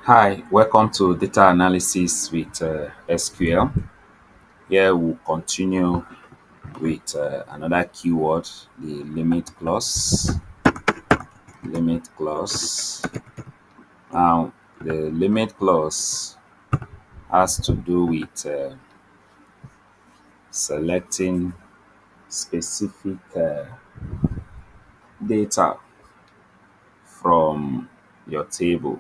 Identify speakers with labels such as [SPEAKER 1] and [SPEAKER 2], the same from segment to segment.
[SPEAKER 1] Hi, welcome to data analysis with SQL. Here we'll continue with another keyword, the limit clause. Limit clause. Now, the limit clause has to do with selecting specific data from your table.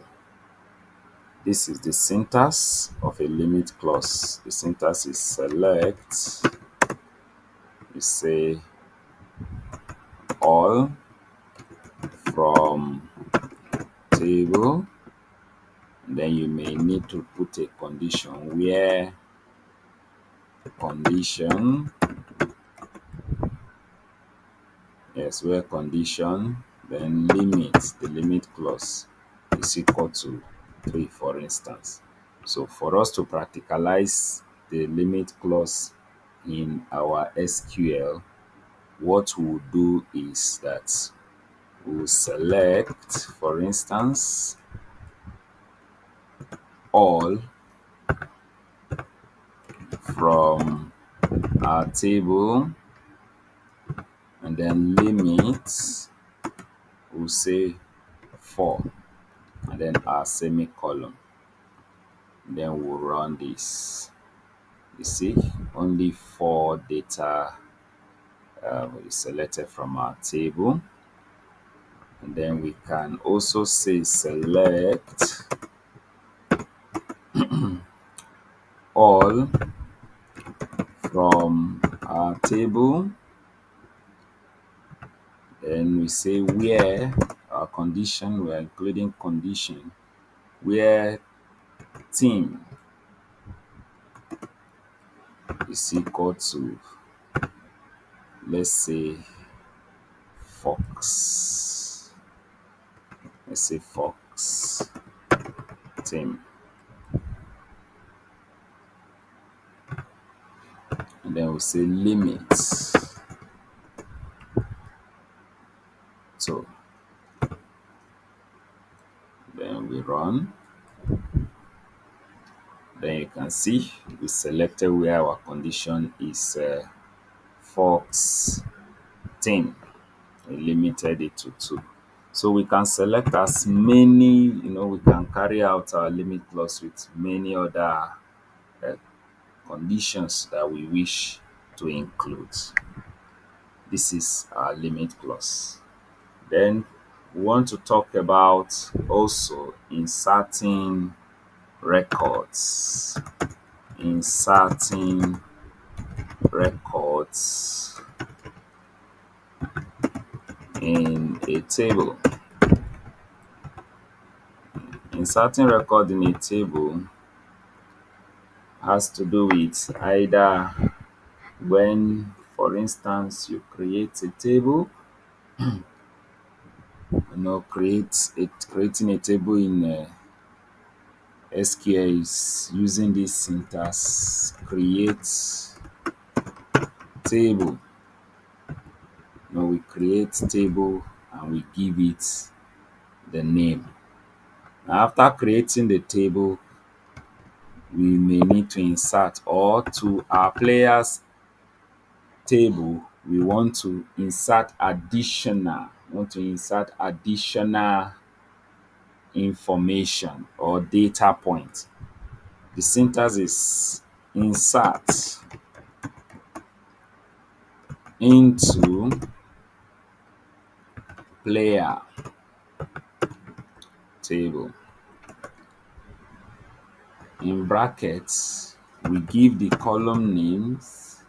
[SPEAKER 1] This is the syntax of a limit clause. The syntax is select, you say all from table, then you may need to put a condition where condition where condition, then limit, the limit clause is equal to 3, for instance. So for us to practicalize the limit clause in our SQL, what we'll do is that we'll select, for instance, all from our table, and then limit, we'll say 4, and then our semicolon. Then we'll run this. You see, only 4 data is selected from our table. And then we can also say select all from our table. Then we say where our condition, we're including condition, where team is equal to, let's say, Fox. Let's say Fox team. And then we'll say limit. So then we run. Then you can see we selected where our condition is Fox 10. We limited it to 2. So we can select as many, we can carry out our limit clause with many other conditions that we wish to include. This is our limit clause. Then we want to talk about also inserting records. Inserting records in a table. Inserting record in a table has to do with either when, for instance, you create a table, creating a table in SQL is using this syntax, create table. We create table and we give it the name. Now, after creating the table, we may need to insert, or to our players table, we want to insert additional information or data point. The syntax is insert into player table. In brackets, we give the column names.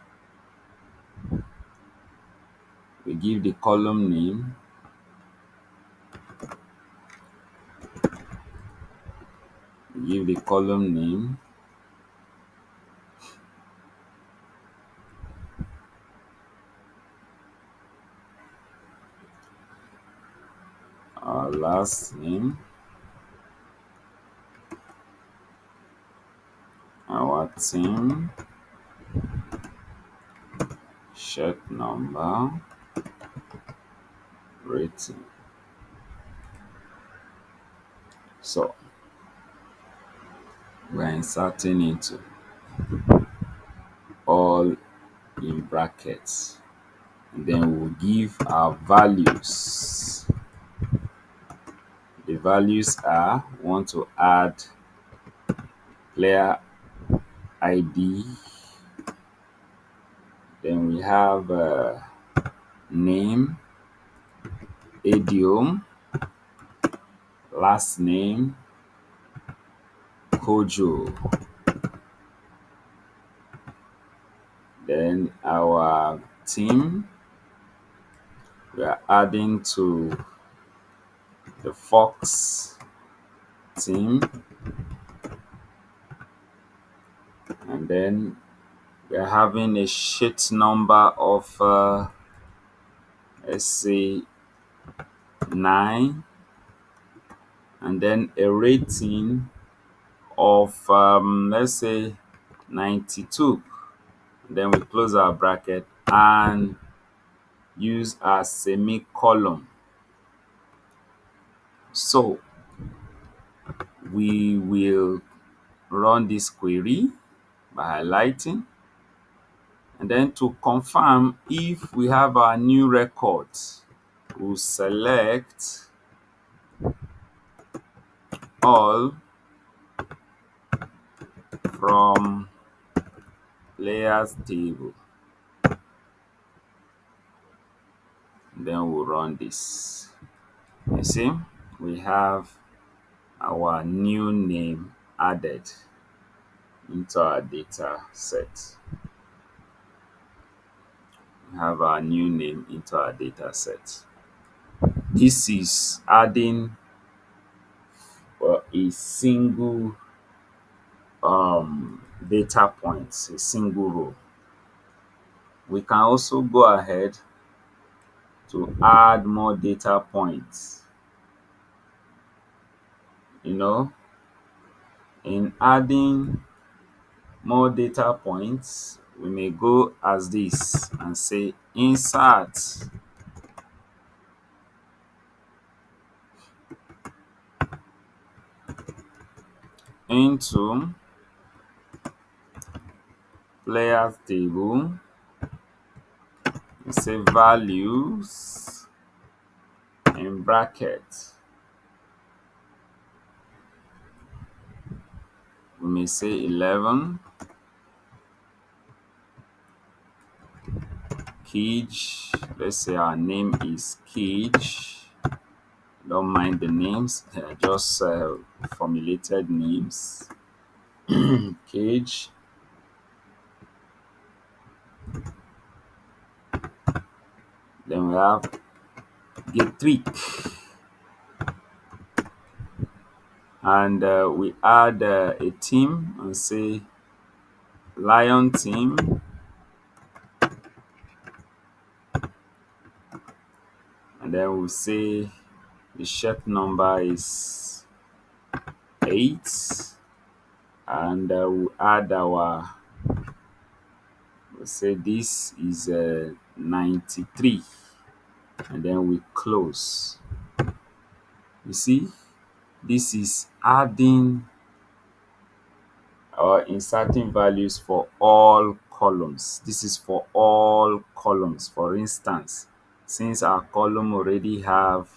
[SPEAKER 1] We give the column name. We give the column name. Our last name. Our team. Shirt number. Rating. So we're inserting into all in brackets. And then we'll give our values. The values are, we want to add player ID. Then we have name, idiom, last name, Kojo. Then our team, we are adding to the Fox team. And then we are having a sheet number of, let's say, 9. And then a rating of, let's say, 92. Then we close our bracket and use our semicolon. So we will run this query by highlighting, and then to confirm if we have our new record, we'll select all from players table. Then we'll run this. You see, we have our new name added into our data set. We have our new name into our data set. This is adding a single data point, a single row. We can also go ahead to add more data points. In adding more data points, we may go as this and say insert into players table, we say values in bracket. We may say 11, Cage. Let's say our name is Cage. Don't mind the names, they are just formulated names. Cage. Then we have get tweak, and we add a team and say lion team. And then we'll say the shirt number is 8, and we'll add our, we'll say this is 93, and then we close. You see, this is adding or inserting values for all columns. This is for all columns. For instance, since our column already have,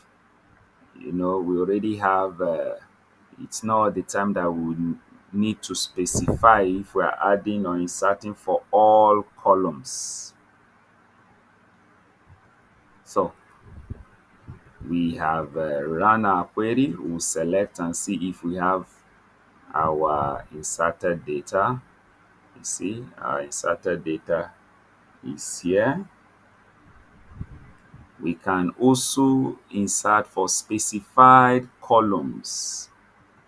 [SPEAKER 1] we already have, it's not the time that we need to specify if we are adding or inserting for all columns. So we have run our query. We'll select and see if we have our inserted data. You see, our inserted data is here. We can also insert for specified columns.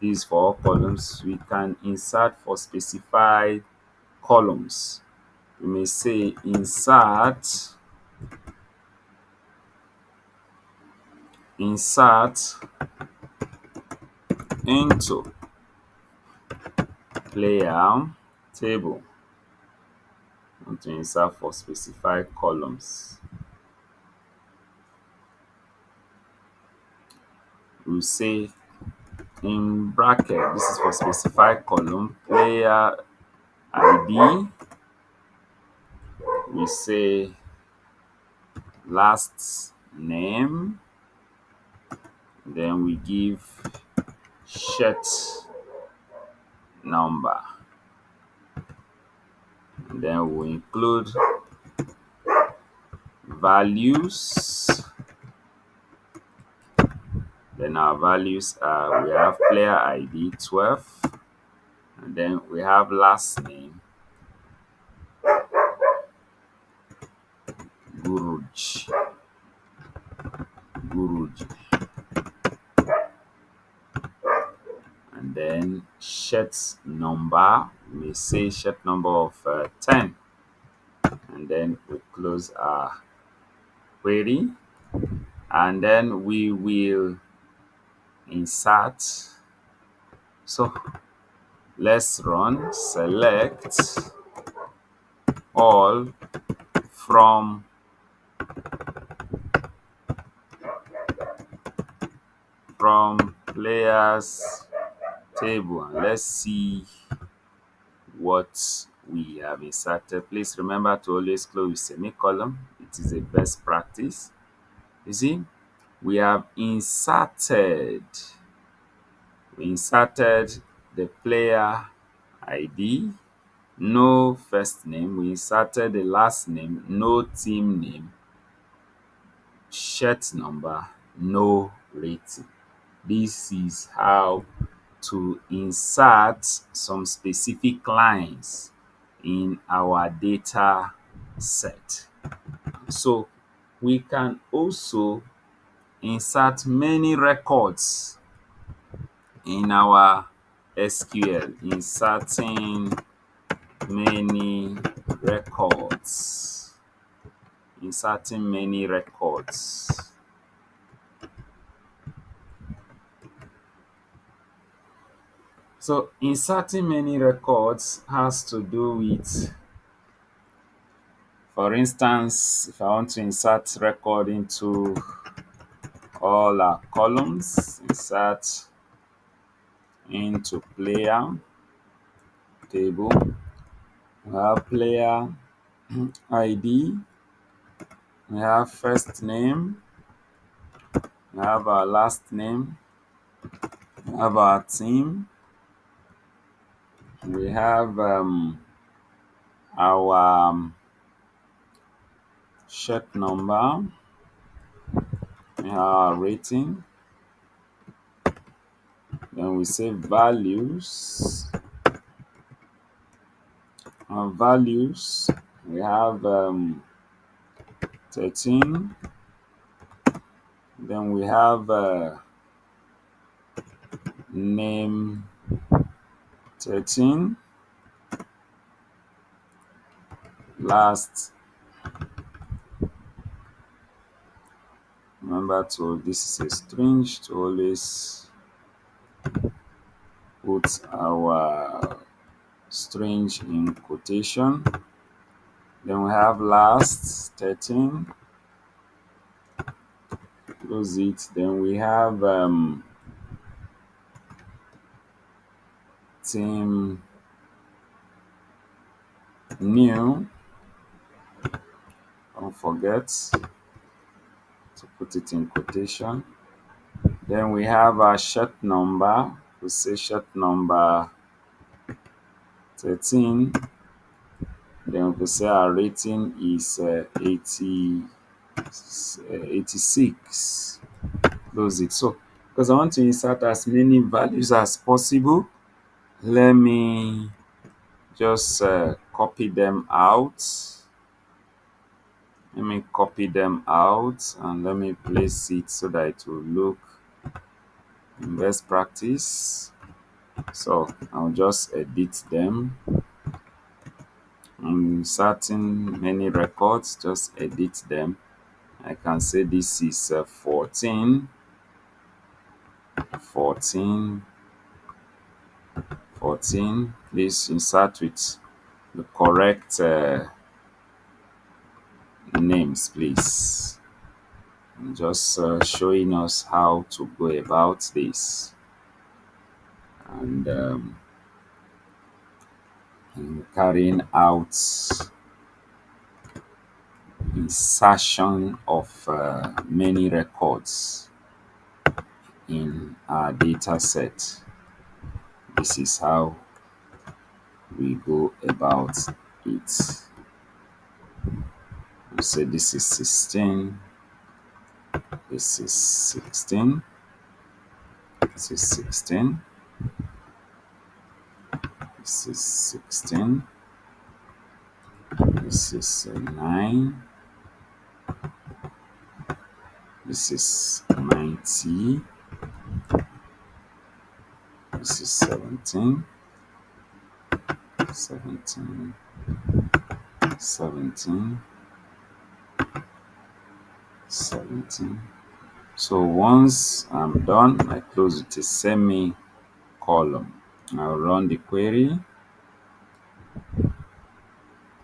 [SPEAKER 1] This is for all columns. We can insert for specified columns. We may say insert into player table. Want to insert for specified columns. We'll say in bracket, this is for specified column, player ID, we say last name, then we give shirt number, and then we include values. Then our values are, we have player ID 12, and then we have last name Guruj. Guruj. And then shirt number, we say shirt number of 10, and then we close our query, and then we will insert. So let's run select all from players table, and let's see what we have inserted. Please remember to always close with semicolon. It is a best practice. You see, we have inserted the player ID, no first name. We inserted the last name, no team name, shirt number, no rating. This is how to insert some specific lines in our data set. So we can also insert many records in our SQL, inserting many records, inserting many records. So inserting many records has to do with, for instance, if I want to insert record into all our columns, insert into player table, we have player ID, we have first name, we have our last name, we have our team, we have our shirt number, we have our rating, then we say values. Our values, we have 13, then we have name 13, last, remember to, this is a string, to always put our string in quotation. Then we have last 13, close it. Then we have team new, don't forget to put it in quotation. Then we have our shirt number, we say shirt number 13, then we say our rating is 86, close it. So because I want to insert as many values as possible, let me just copy them out. Let me copy them out and let me place it so that it will look in best practice. So I'll just edit them. I'm inserting many records, just edit them. I can say this is 14, 14, 14. Please insert with the correct names, please. I'm just showing us how to go about this. and in carrying out insertion of many records in our data set. This is how we go about it. We say this is 16, this is 16, this is 16, this is 16, this is 9, this is 90, this is 17, 17, 17, 17. So once I'm done, I close with a semicolon. I'll run the query.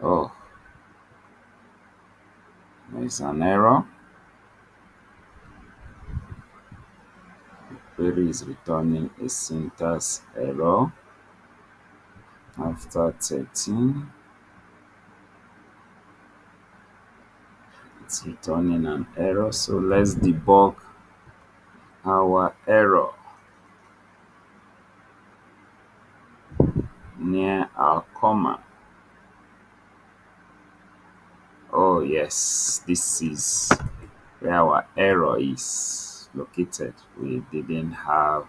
[SPEAKER 1] Oh, there's an error. Query is returning a syntax error after 13. It's returning an error. So let's debug our error near our comma. Oh yes, this is where our error is located. We didn't have.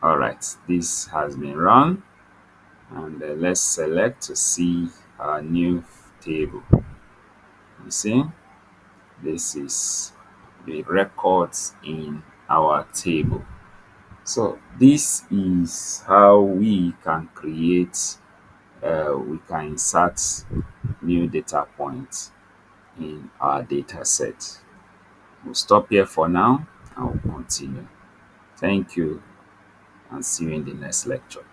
[SPEAKER 1] All right, this has been run, and let's select to see our new table. You see, this is the records in our table. So this is how we can create, we can insert new data points in our data set. We'll stop here for now and we'll continue. Thank you and see you in the next lecture.